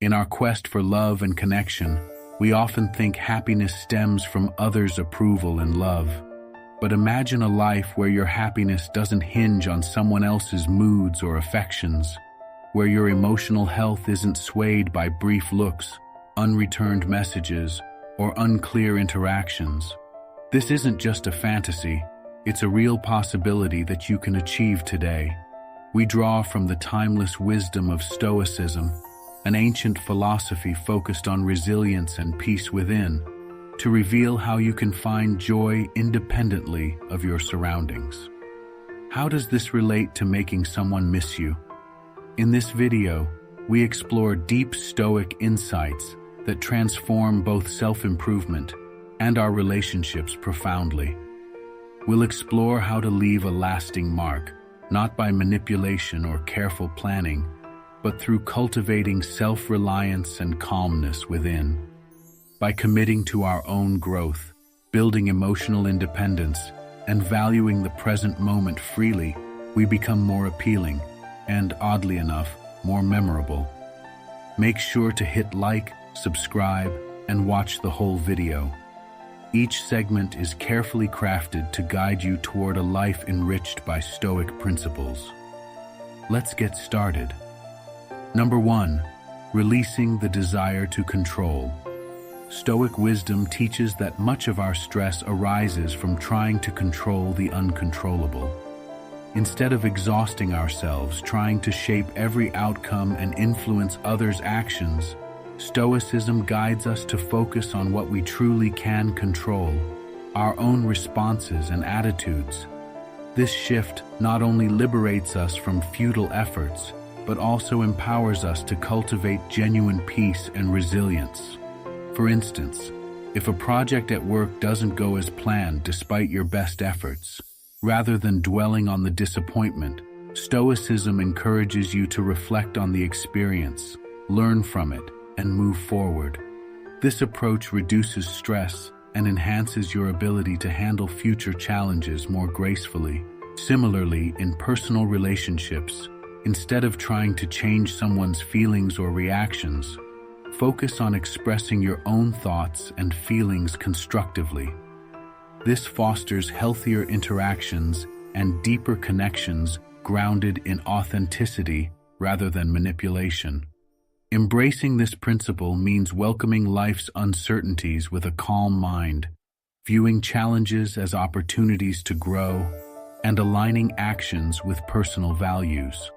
In our quest for love and connection, we often think happiness stems from others' approval and love. But imagine a life where your happiness doesn't hinge on someone else's moods or affections, where your emotional health isn't swayed by brief looks, unreturned messages, or unclear interactions. This isn't just a fantasy, it's a real possibility that you can achieve today. We draw from the timeless wisdom of Stoicism, an ancient philosophy focused on resilience and peace within, to reveal how you can find joy independently of your surroundings. How does this relate to making someone miss you? In this video, we explore deep Stoic insights that transform both self-improvement and our relationships profoundly. We'll explore how to leave a lasting mark, not by manipulation or careful planning, but through cultivating self-reliance and calmness within. By committing to our own growth, building emotional independence, and valuing the present moment freely, we become more appealing and, oddly enough, more memorable. Make sure to hit like, subscribe, and watch the whole video. Each segment is carefully crafted to guide you toward a life enriched by Stoic principles. Let's get started. Number 1. Releasing the desire to control. Stoic wisdom teaches that much of our stress arises from trying to control the uncontrollable. Instead of exhausting ourselves trying to shape every outcome and influence others' actions, Stoicism guides us to focus on what we truly can control, our own responses and attitudes. This shift not only liberates us from futile efforts, but also empowers us to cultivate genuine peace and resilience. For instance, if a project at work doesn't go as planned despite your best efforts, rather than dwelling on the disappointment, Stoicism encourages you to reflect on the experience, learn from it, and move forward. This approach reduces stress and enhances your ability to handle future challenges more gracefully. Similarly, in personal relationships, instead of trying to change someone's feelings or reactions, focus on expressing your own thoughts and feelings constructively. This fosters healthier interactions and deeper connections grounded in authenticity rather than manipulation. Embracing this principle means welcoming life's uncertainties with a calm mind, viewing challenges as opportunities to grow, and aligning actions with personal values.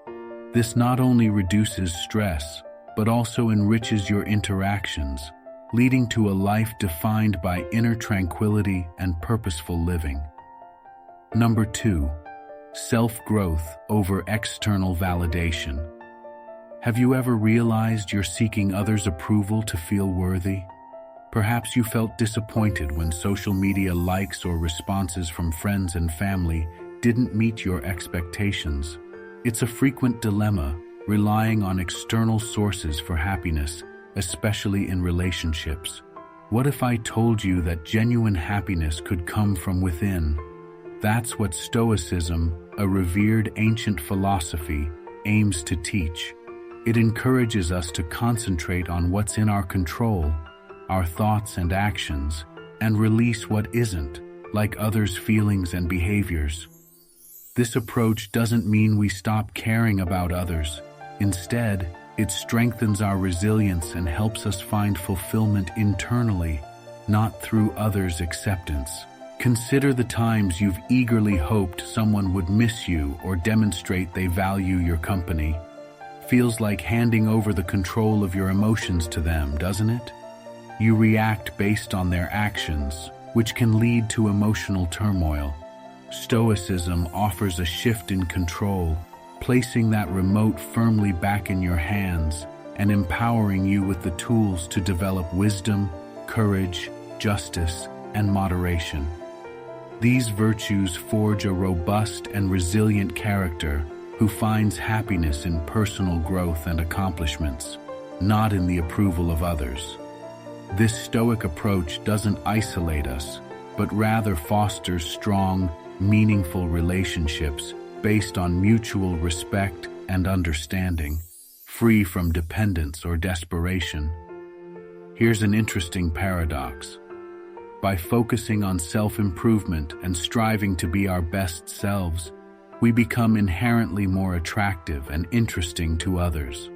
This not only reduces stress, but also enriches your interactions, leading to a life defined by inner tranquility and purposeful living. Number 2. Self-growth over external validation. Have you ever realized you're seeking others' approval to feel worthy? Perhaps you felt disappointed when social media likes or responses from friends and family didn't meet your expectations. It's a frequent dilemma, relying on external sources for happiness, especially in relationships. What if I told you that genuine happiness could come from within? That's what Stoicism, a revered ancient philosophy, aims to teach. It encourages us to concentrate on what's in our control, our thoughts and actions, and release what isn't, like others' feelings and behaviors. This approach doesn't mean we stop caring about others. Instead, it strengthens our resilience and helps us find fulfillment internally, not through others' acceptance. Consider the times you've eagerly hoped someone would miss you or demonstrate they value your company. Feels like handing over the control of your emotions to them, doesn't it? You react based on their actions, which can lead to emotional turmoil. Stoicism offers a shift in control, placing that remote firmly back in your hands and empowering you with the tools to develop wisdom, courage, justice, and moderation. These virtues forge a robust and resilient character who finds happiness in personal growth and accomplishments, not in the approval of others. This Stoic approach doesn't isolate us, but rather fosters strong, meaningful relationships based on mutual respect and understanding. free from dependence or desperation. Here's an interesting paradox. By focusing on self-improvement and striving to be our best selves, we become inherently more attractive and interesting to others.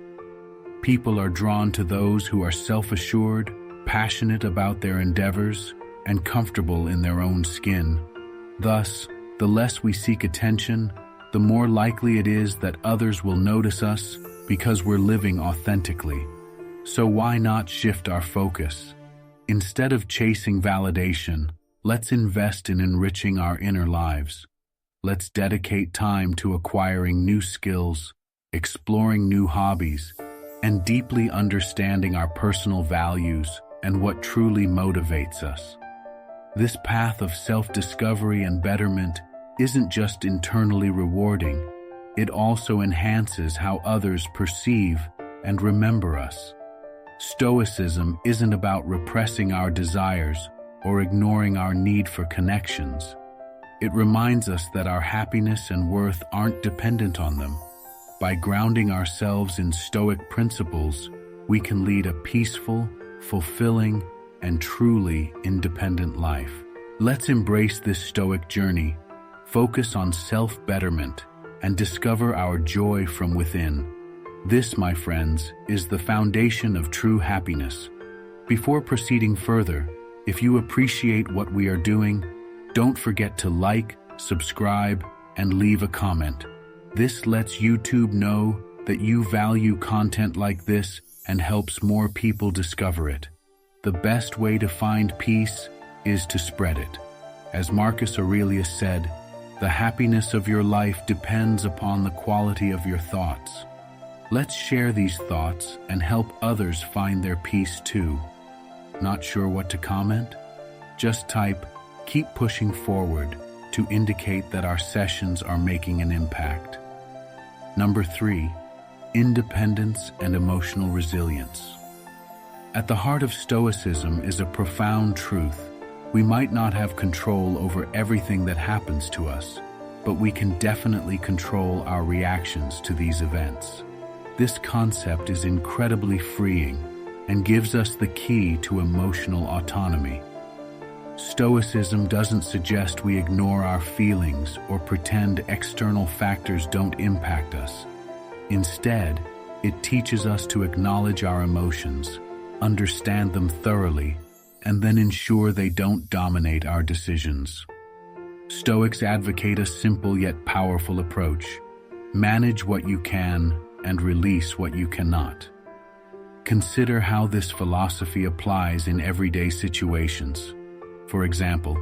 People are drawn to those who are self-assured, passionate about their endeavors, and comfortable in their own skin. Thus, the less we seek attention, the more likely it is that others will notice us because we're living authentically. So why not shift our focus? Instead of chasing validation, let's invest in enriching our inner lives. Let's dedicate time to acquiring new skills, exploring new hobbies, and deeply understanding our personal values and what truly motivates us. This path of self-discovery and betterment isn't just internally rewarding, it also enhances how others perceive and remember us. Stoicism isn't about repressing our desires or ignoring our need for connections. It reminds us that our happiness and worth aren't dependent on them. By grounding ourselves in Stoic principles, we can lead a peaceful, fulfilling, and truly independent life. Let's embrace this Stoic journey, focus on self-betterment, and discover our joy from within. This, my friends, is the foundation of true happiness. Before proceeding further, if you appreciate what we are doing, don't forget to like, subscribe, and leave a comment. This lets YouTube know that you value content like this and helps more people discover it. The best way to find peace is to spread it. As Marcus Aurelius said, the happiness of your life depends upon the quality of your thoughts. Let's share these thoughts and help others find their peace too. Not sure what to comment? Just type, "Keep pushing forward," to indicate that our sessions are making an impact. Number 3, independence and emotional resilience. At the heart of Stoicism is a profound truth. We might not have control over everything that happens to us, but we can definitely control our reactions to these events. This concept is incredibly freeing and gives us the key to emotional autonomy. Stoicism doesn't suggest we ignore our feelings or pretend external factors don't impact us. Instead, it teaches us to acknowledge our emotions, understand them thoroughly, and then ensure they don't dominate our decisions. Stoics advocate a simple yet powerful approach. Manage what you can and release what you cannot. Consider how this philosophy applies in everyday situations. For example,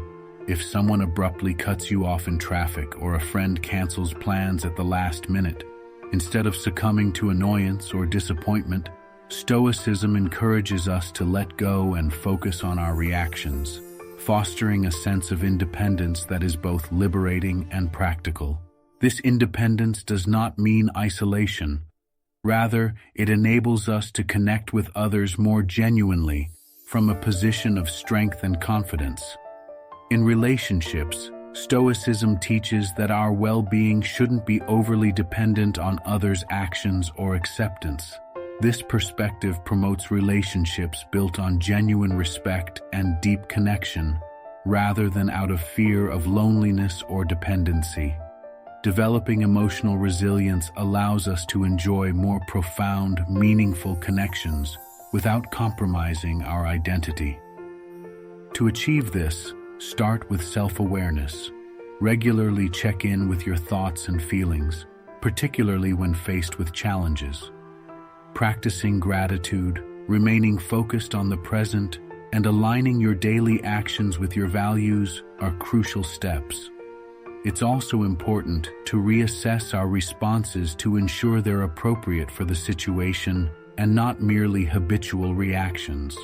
if someone abruptly cuts you off in traffic or a friend cancels plans at the last minute, instead of succumbing to annoyance or disappointment, Stoicism encourages us to let go and focus on our reactions, fostering a sense of independence that is both liberating and practical. This independence does not mean isolation. Rather, it enables us to connect with others more genuinely, from a position of strength and confidence. In relationships, Stoicism teaches that our well-being shouldn't be overly dependent on others' actions or acceptance. This perspective promotes relationships built on genuine respect and deep connection, rather than out of fear of loneliness or dependency. Developing emotional resilience allows us to enjoy more profound, meaningful connections without compromising our identity. To achieve this, start with self-awareness. Regularly check in with your thoughts and feelings, particularly when faced with challenges. Practicing gratitude, remaining focused on the present, and aligning your daily actions with your values are crucial steps. It's also important to reassess our responses to ensure they're appropriate for the situation and not merely habitual reactions.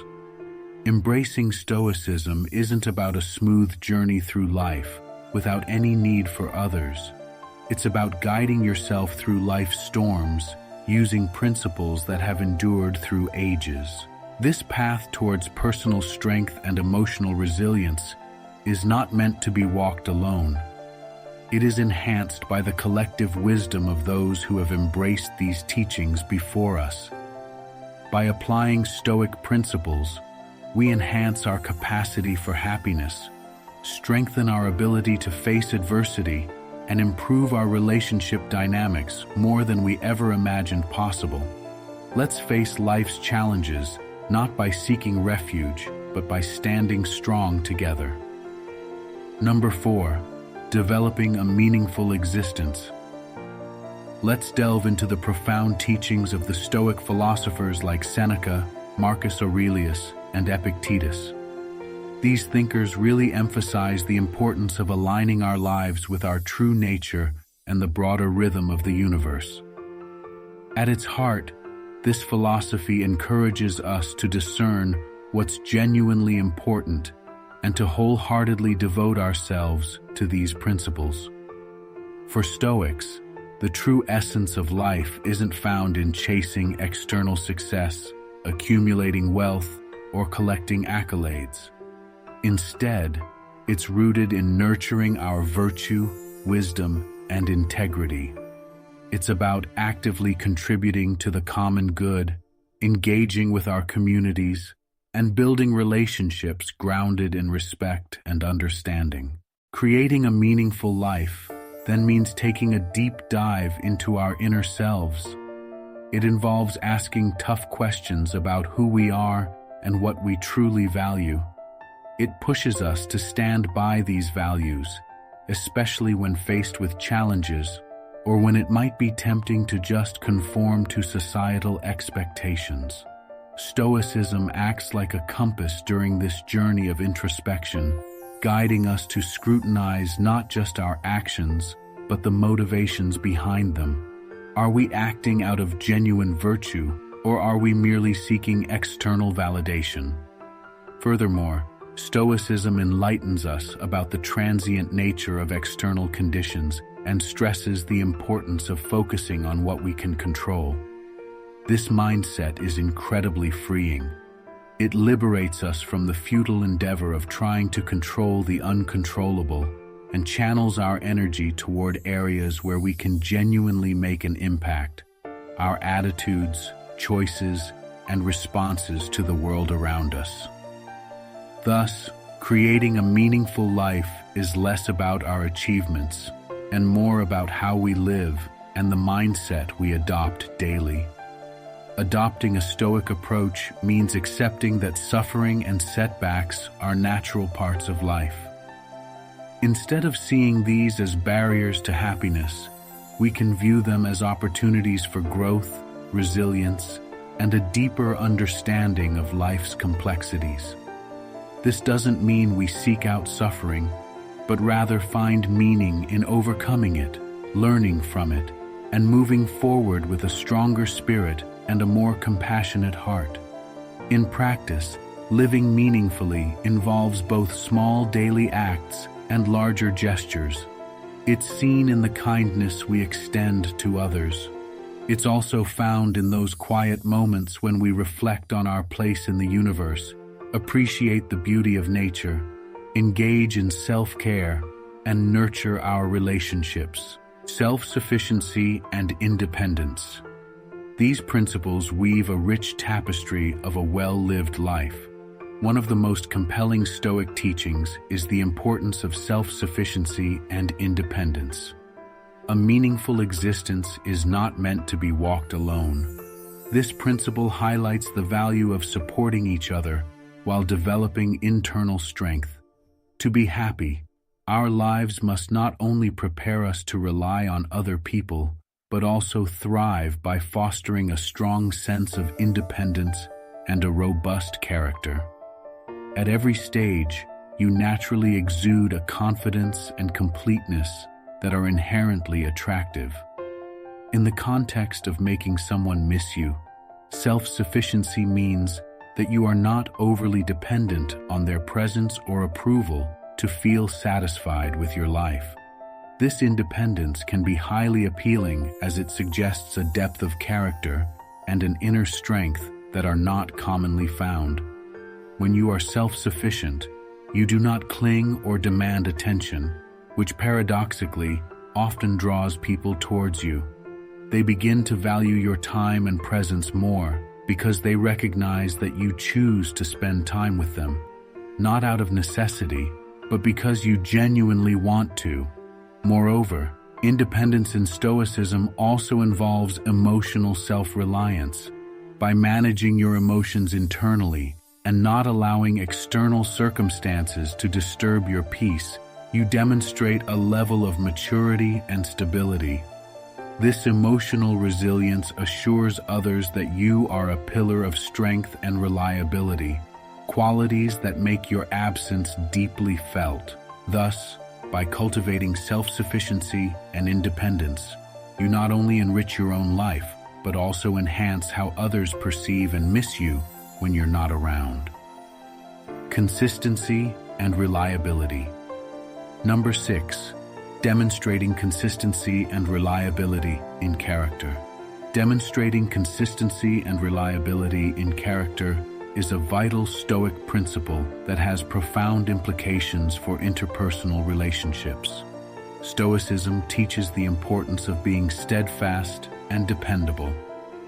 Embracing Stoicism isn't about a smooth journey through life without any need for others. It's about guiding yourself through life's storms, using principles that have endured through ages. This path towards personal strength and emotional resilience is not meant to be walked alone. It is enhanced by the collective wisdom of those who have embraced these teachings before us. By applying Stoic principles, we enhance our capacity for happiness, strengthen our ability to face adversity, and improve our relationship dynamics more than we ever imagined possible. Let's face life's challenges not by seeking refuge, but by standing strong together. Number 4, developing a meaningful existence. Let's delve into the profound teachings of the Stoic philosophers like Seneca, Marcus Aurelius, and Epictetus. These thinkers really emphasize the importance of aligning our lives with our true nature and the broader rhythm of the universe. At its heart, this philosophy encourages us to discern what's genuinely important and to wholeheartedly devote ourselves to these principles. For Stoics, the true essence of life isn't found in chasing external success, accumulating wealth, or collecting accolades. Instead, it's rooted in nurturing our virtue, wisdom, and integrity. It's about actively contributing to the common good, engaging with our communities, and building relationships grounded in respect and understanding. Creating a meaningful life then means taking a deep dive into our inner selves. It involves asking tough questions about who we are and what we truly value. It pushes us to stand by these values, especially when faced with challenges or when it might be tempting to just conform to societal expectations. Stoicism acts like a compass during this journey of introspection, guiding us to scrutinize not just our actions, but the motivations behind them. Are we acting out of genuine virtue, or are we merely seeking external validation? Furthermore, Stoicism enlightens us about the transient nature of external conditions and stresses the importance of focusing on what we can control. This mindset is incredibly freeing. It liberates us from the futile endeavor of trying to control the uncontrollable and channels our energy toward areas where we can genuinely make an impact: our attitudes, choices, and responses to the world around us. Thus, creating a meaningful life is less about our achievements and more about how we live and the mindset we adopt daily. Adopting a Stoic approach means accepting that suffering and setbacks are natural parts of life. Instead of seeing these as barriers to happiness, we can view them as opportunities for growth, resilience, and a deeper understanding of life's complexities. This doesn't mean we seek out suffering, but rather find meaning in overcoming it, learning from it, and moving forward with a stronger spirit and a more compassionate heart. In practice, living meaningfully involves both small daily acts and larger gestures. It's seen in the kindness we extend to others. It's also found in those quiet moments when we reflect on our place in the universe, appreciate the beauty of nature, engage in self-care, and nurture our relationships. Self-sufficiency and independence. These principles weave a rich tapestry of a well-lived life. One of the most compelling Stoic teachings is the importance of self-sufficiency and independence. A meaningful existence is not meant to be walked alone. This principle highlights the value of supporting each other while developing internal strength. To be happy, our lives must not only prepare us to rely on other people, but also thrive by fostering a strong sense of independence and a robust character. At every stage, you naturally exude a confidence and completeness that are inherently attractive. In the context of making someone miss you, self-sufficiency means that you are not overly dependent on their presence or approval to feel satisfied with your life. This independence can be highly appealing as it suggests a depth of character and an inner strength that are not commonly found. When you are self-sufficient, you do not cling or demand attention. which paradoxically often draws people towards you. They begin to value your time and presence more because they recognize that you choose to spend time with them, not out of necessity, but because you genuinely want to. Moreover, independence in Stoicism also involves emotional self-reliance. By managing your emotions internally and not allowing external circumstances to disturb your peace, you demonstrate a level of maturity and stability. This emotional resilience assures others that you are a pillar of strength and reliability, qualities that make your absence deeply felt. Thus, by cultivating self-sufficiency and independence, you not only enrich your own life, but also enhance how others perceive and miss you when you're not around. Consistency and reliability. Number 6. Demonstrating consistency and reliability in character. Demonstrating consistency and reliability in character is a vital Stoic principle that has profound implications for interpersonal relationships. Stoicism teaches the importance of being steadfast and dependable,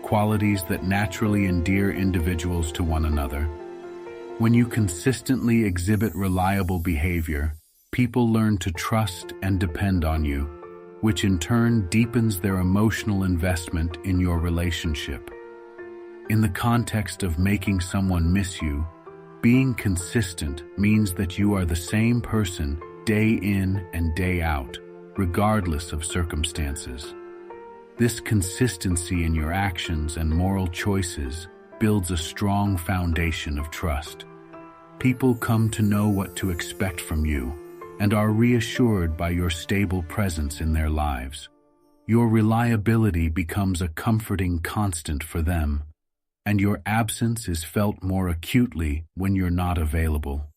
qualities that naturally endear individuals to one another. When you consistently exhibit reliable behavior, people learn to trust and depend on you, which in turn deepens their emotional investment in your relationship. In the context of making someone miss you, being consistent means that you are the same person day in and day out, regardless of circumstances. This consistency in your actions and moral choices builds a strong foundation of trust. People come to know what to expect from you and are reassured by your stable presence in their lives. Your reliability becomes a comforting constant for them, and your absence is felt more acutely when you're not available.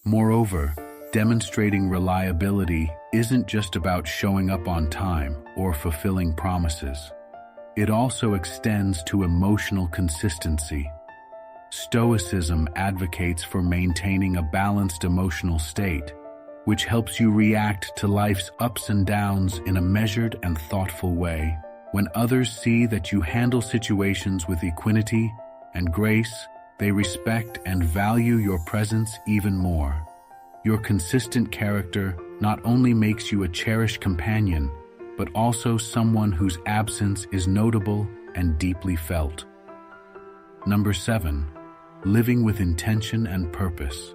Moreover, demonstrating reliability isn't just about showing up on time or fulfilling promises. It also extends to emotional consistency. Stoicism advocates for maintaining a balanced emotional state, which helps you react to life's ups and downs in a measured and thoughtful way. When others see that you handle situations with equanimity and grace, they respect and value your presence even more. Your consistent character not only makes you a cherished companion, but also someone whose absence is notable and deeply felt. Number 7. Living with intention and purpose.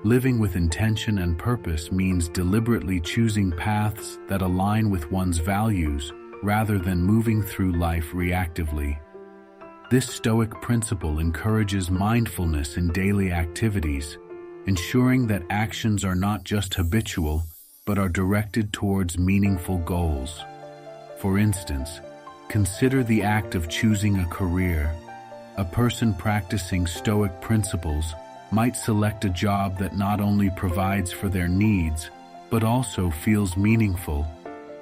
Living with intention and purpose means deliberately choosing paths that align with one's values rather than moving through life reactively. This Stoic principle encourages mindfulness in daily activities, ensuring that actions are not just habitual, but are directed towards meaningful goals. For instance, consider the act of choosing a career. A person practicing Stoic principles might select a job that not only provides for their needs, but also feels meaningful,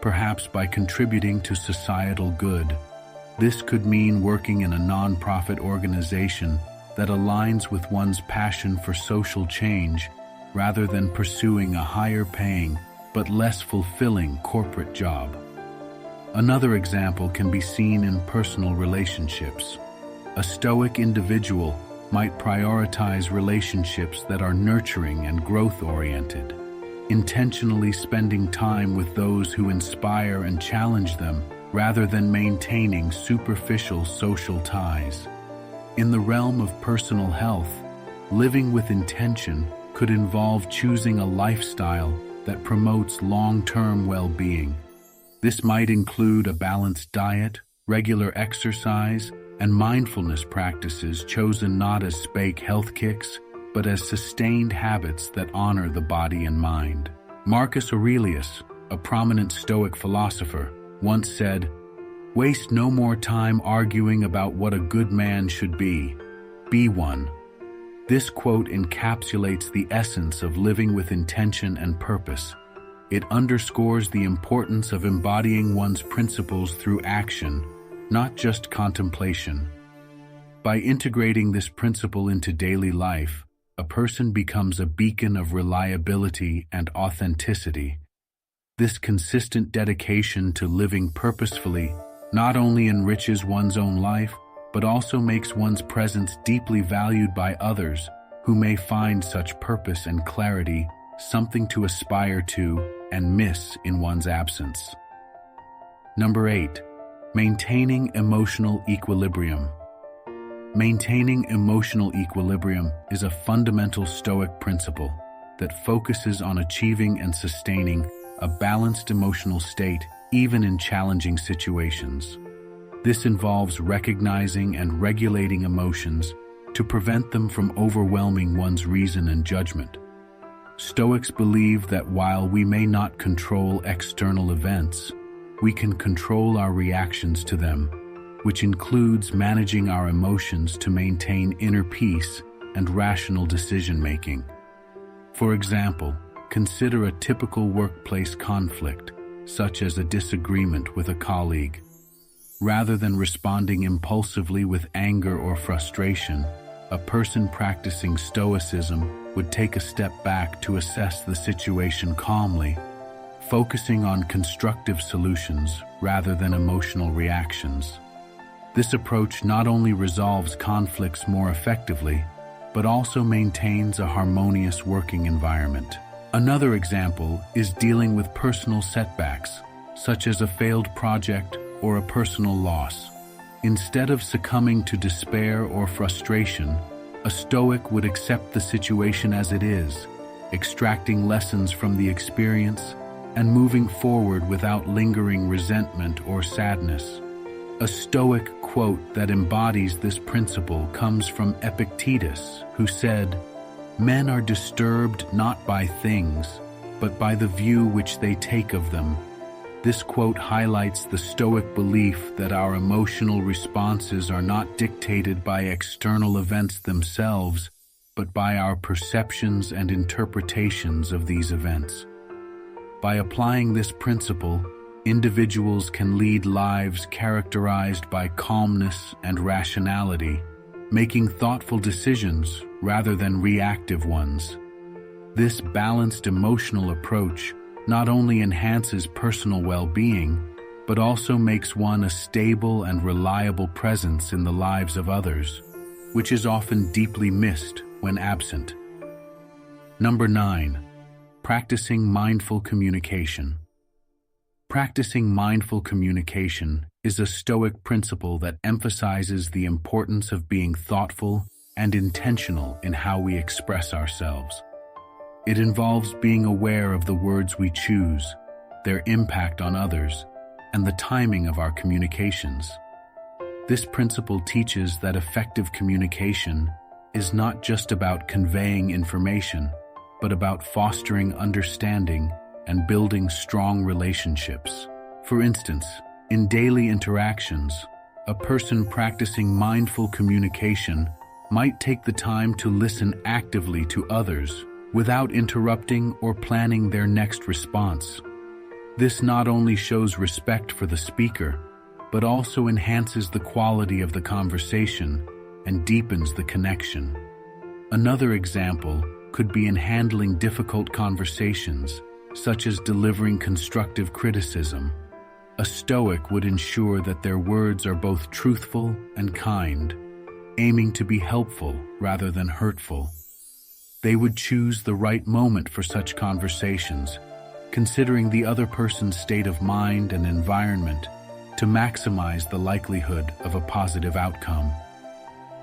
perhaps by contributing to societal good. This could mean working in a non-profit organization that aligns with one's passion for social change, rather than pursuing a higher-paying but less fulfilling corporate job. Another example can be seen in personal relationships. A Stoic individual might prioritize relationships that are nurturing and growth-oriented, intentionally spending time with those who inspire and challenge them rather than maintaining superficial social ties. In the realm of personal health, living with intention could involve choosing a lifestyle that promotes long-term well-being. This might include a balanced diet, regular exercise, and mindfulness practices chosen not as fake health kicks, but as sustained habits that honor the body and mind. Marcus Aurelius, a prominent Stoic philosopher, once said, "Waste no more time arguing about what a good man should be. Be one." This quote encapsulates the essence of living with intention and purpose. It underscores the importance of embodying one's principles through action, not just contemplation. By integrating this principle into daily life, a person becomes a beacon of reliability and authenticity, This consistent dedication to living purposefully not only enriches one's own life, but also makes one's presence deeply valued by others who may find such purpose and clarity something to aspire to and miss in one's absence. Number 8. Maintaining emotional equilibrium. Maintaining emotional equilibrium is a fundamental Stoic principle that focuses on achieving and sustaining a balanced emotional state even in challenging situations. This involves recognizing and regulating emotions to prevent them from overwhelming one's reason and judgment. Stoics believe that while we may not control external events, we can control our reactions to them, which includes managing our emotions to maintain inner peace and rational decision-making. For example, consider a typical workplace conflict, such as a disagreement with a colleague. Rather than responding impulsively with anger or frustration, a person practicing Stoicism would take a step back to assess the situation calmly, focusing on constructive solutions rather than emotional reactions. This approach not only resolves conflicts more effectively, but also maintains a harmonious working environment. Another example is dealing with personal setbacks, such as a failed project or a personal loss. Instead of succumbing to despair or frustration, a Stoic would accept the situation as it is, extracting lessons from the experience and moving forward without lingering resentment or sadness. A Stoic quote that embodies this principle comes from Epictetus, who said, "Men are disturbed not by things, but by the view which they take of them." This quote highlights the Stoic belief that our emotional responses are not dictated by external events themselves, but by our perceptions and interpretations of these events. By applying this principle, individuals can lead lives characterized by calmness and rationality, making thoughtful decisions rather than reactive ones. This balanced emotional approach not only enhances personal well-being, but also makes one a stable and reliable presence in the lives of others, which is often deeply missed when absent. Number 9. Practicing mindful communication. Practicing mindful communication is a Stoic principle that emphasizes the importance of being thoughtful and intentional in how we express ourselves. It involves being aware of the words we choose, their impact on others, and the timing of our communications. This principle teaches that effective communication is not just about conveying information, but about fostering understanding and building strong relationships. For instance, in daily interactions, a person practicing mindful communication might take the time to listen actively to others without interrupting or planning their next response. This not only shows respect for the speaker, but also enhances the quality of the conversation and deepens the connection. Another example could be in handling difficult conversations, such as delivering constructive criticism. A Stoic would ensure that their words are both truthful and kind, aiming to be helpful rather than hurtful. They would choose the right moment for such conversations, considering the other person's state of mind and environment to maximize the likelihood of a positive outcome.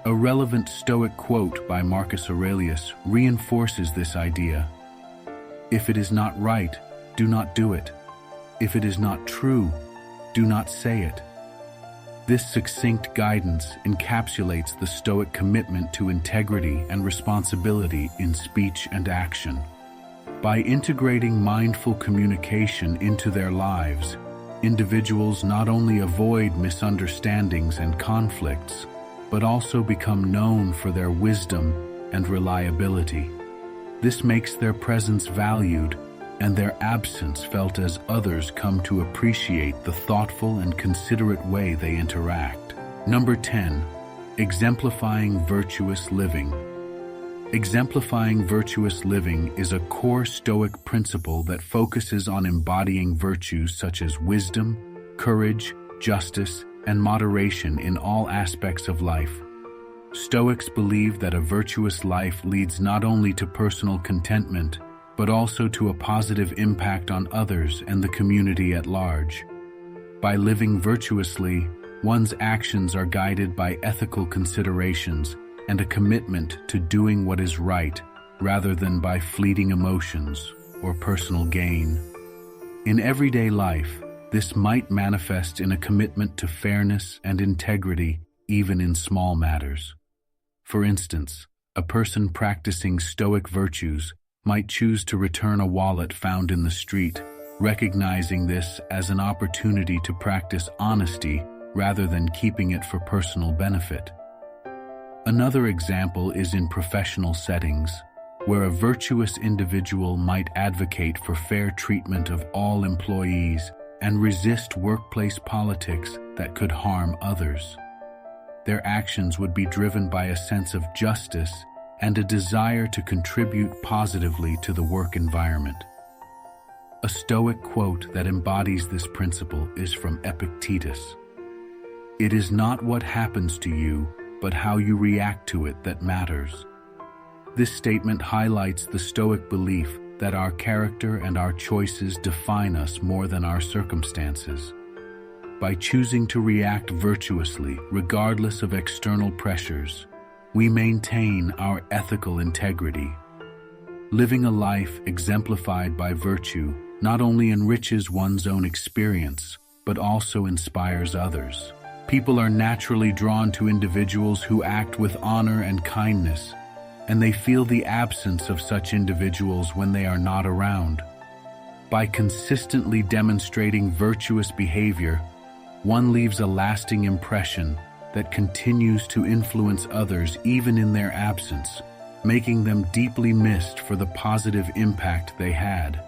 A relevant Stoic quote by Marcus Aurelius reinforces this idea. "If it is not right, do not do it. If it is not true, do not say it." This succinct guidance encapsulates the Stoic commitment to integrity and responsibility in speech and action. By integrating mindful communication into their lives, individuals not only avoid misunderstandings and conflicts, but also become known for their wisdom and reliability. This makes their presence valued and their absence felt as others come to appreciate the thoughtful and considerate way they interact. Number 10. Exemplifying virtuous living. Exemplifying virtuous living is a core Stoic principle that focuses on embodying virtues such as wisdom, courage, justice, and moderation in all aspects of life. Stoics believe that a virtuous life leads not only to personal contentment, but also to a positive impact on others and the community at large. By living virtuously, one's actions are guided by ethical considerations and a commitment to doing what is right rather than by fleeting emotions or personal gain. In everyday life, this might manifest in a commitment to fairness and integrity, even in small matters. For instance, a person practicing Stoic virtues might choose to return a wallet found in the street, recognizing this as an opportunity to practice honesty rather than keeping it for personal benefit. Another example is in professional settings, where a virtuous individual might advocate for fair treatment of all employees and resist workplace politics that could harm others. Their actions would be driven by a sense of justice and a desire to contribute positively to the work environment. A Stoic quote that embodies this principle is from Epictetus. "It is not what happens to you, but how you react to it that matters." This statement highlights the Stoic belief that our character and our choices define us more than our circumstances. By choosing to react virtuously, regardless of external pressures, we maintain our ethical integrity. Living a life exemplified by virtue not only enriches one's own experience, but also inspires others. People are naturally drawn to individuals who act with honor and kindness, and they feel the absence of such individuals when they are not around. By consistently demonstrating virtuous behavior, one leaves a lasting impression that continues to influence others even in their absence, making them deeply missed for the positive impact they had.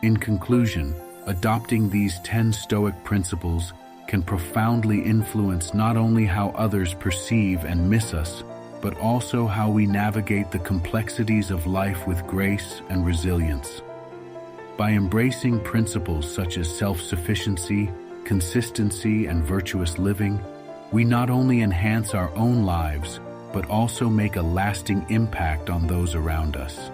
In conclusion, adopting these 10 Stoic principles can profoundly influence not only how others perceive and miss us, but also how we navigate the complexities of life with grace and resilience. By embracing principles such as self-sufficiency, consistency, and virtuous living, we not only enhance our own lives, but also make a lasting impact on those around us.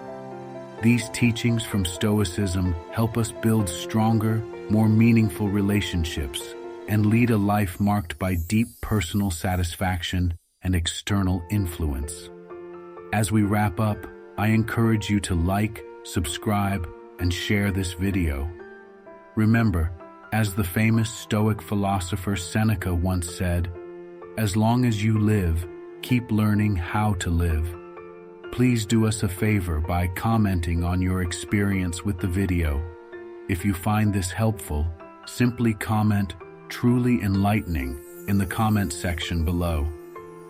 These teachings from Stoicism help us build stronger, more meaningful relationships and lead a life marked by deep personal satisfaction and external influence. As we wrap up, I encourage you to like, subscribe, and share this video. Remember, as the famous Stoic philosopher Seneca once said, "As long as you live, keep learning how to live." Please do us a favor by commenting on your experience with the video. If you find this helpful, simply comment "truly enlightening" in the comment section below.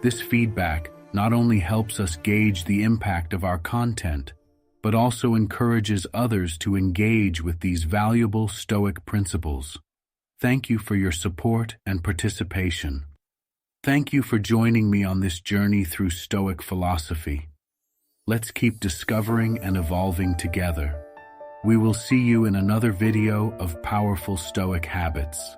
This feedback not only helps us gauge the impact of our content, but also encourages others to engage with these valuable Stoic principles. Thank you for your support and participation. Thank you for joining me on this journey through Stoic philosophy. Let's keep discovering and evolving together. We will see you in another video of powerful Stoic habits.